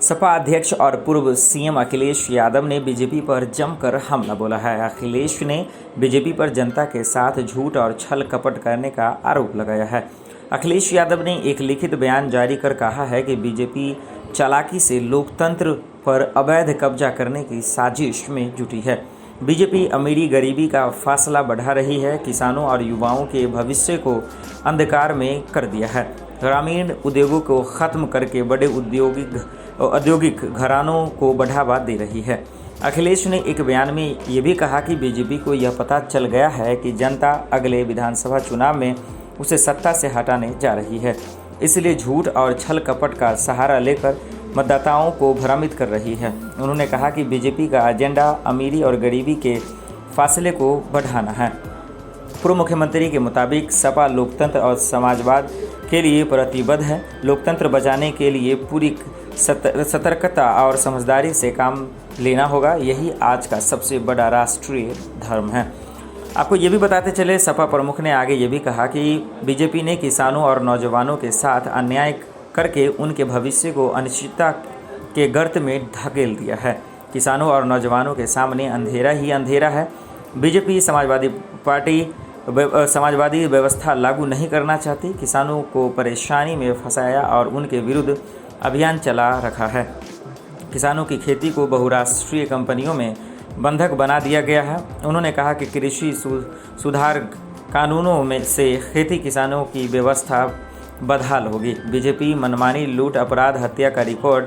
सपा अध्यक्ष और पूर्व सीएम अखिलेश यादव ने बीजेपी पर जमकर हमला बोला है। अखिलेश ने बीजेपी पर जनता के साथ झूठ और छल कपट करने का आरोप लगाया है। अखिलेश यादव ने एक लिखित बयान जारी कर कहा है कि बीजेपी चालाकी से लोकतंत्र पर अवैध कब्जा करने की साजिश में जुटी है। बीजेपी अमीरी गरीबी का फासला बढ़ा रही है, किसानों और युवाओं के भविष्य को अंधकार में कर दिया है, ग्रामीण उद्योगों को खत्म करके बड़े औद्योगिक घरानों को बढ़ावा दे रही है। अखिलेश ने एक बयान में ये भी कहा कि बीजेपी को यह पता चल गया है कि जनता अगले विधानसभा चुनाव में उसे सत्ता से हटाने जा रही है, इसलिए झूठ और छल कपट का सहारा लेकर मतदाताओं को भ्रमित कर रही है। उन्होंने कहा कि बीजेपी का एजेंडा अमीरी और गरीबी के फासले को बढ़ाना है। पूर्व मुख्यमंत्री के मुताबिक सपा लोकतंत्र और समाजवाद के लिए प्रतिबद्ध है। लोकतंत्र बचाने के लिए पूरी सतर्कता और समझदारी से काम लेना होगा। यही आज का सबसे बड़ा राष्ट्रीय धर्म है। आपको ये भी बताते चले, सपा प्रमुख ने आगे ये भी कहा कि बीजेपी ने किसानों और नौजवानों के साथ अन्याय करके उनके भविष्य को अनिश्चितता के गर्त में ढकेल दिया है। किसानों और नौजवानों के सामने अंधेरा ही अंधेरा है। बीजेपी समाजवादी व्यवस्था लागू नहीं करना चाहती, किसानों को परेशानी में फंसाया और उनके विरुद्ध अभियान चला रखा है। किसानों की खेती को बहुराष्ट्रीय कंपनियों में बंधक बना दिया गया है। उन्होंने कहा कि कृषि सुधार कानूनों में से खेती किसानों की व्यवस्था बदहाल होगी। बीजेपी मनमानी, लूट, अपराध, हत्या का रिकॉर्ड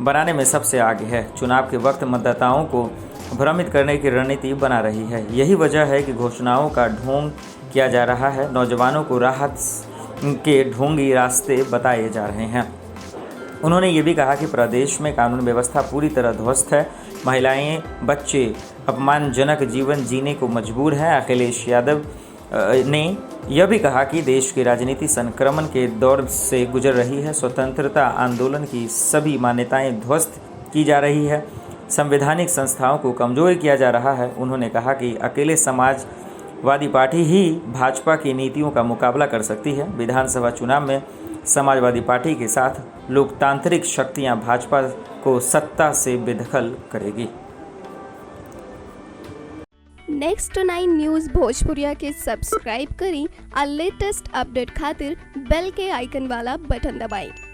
बनाने में सबसे आगे है। चुनाव के वक्त मतदाताओं को भ्रमित करने की रणनीति बना रही है। यही वजह है कि घोषणाओं का ढोंग किया जा रहा है। नौजवानों को राहत के ढोंगी रास्ते बताए जा रहे हैं। उन्होंने ये भी कहा कि प्रदेश में कानून व्यवस्था पूरी तरह ध्वस्त है। महिलाएं, बच्चे अपमानजनक जीवन जीने को मजबूर हैं। अखिलेश यादव ने यह भी कहा कि देश की राजनीति संक्रमण के दौर से गुजर रही है। स्वतंत्रता आंदोलन की सभी मान्यताएं ध्वस्त की जा रही है। संवैधानिक संस्थाओं को कमजोर किया जा रहा है। उन्होंने कहा कि अकेले समाजवादी पार्टी ही भाजपा की नीतियों का मुकाबला कर सकती है। विधानसभा चुनाव में समाजवादी पार्टी के साथ लोकतांत्रिक शक्तियां भाजपा को सत्ता से बेदखल करेगी। नेक्स्ट 9 न्यूज़ भोजपुरिया के सब्सक्राइब करी और लेटेस्ट अपडेट खातिर बेल के आइकन वाला बटन दबाएं।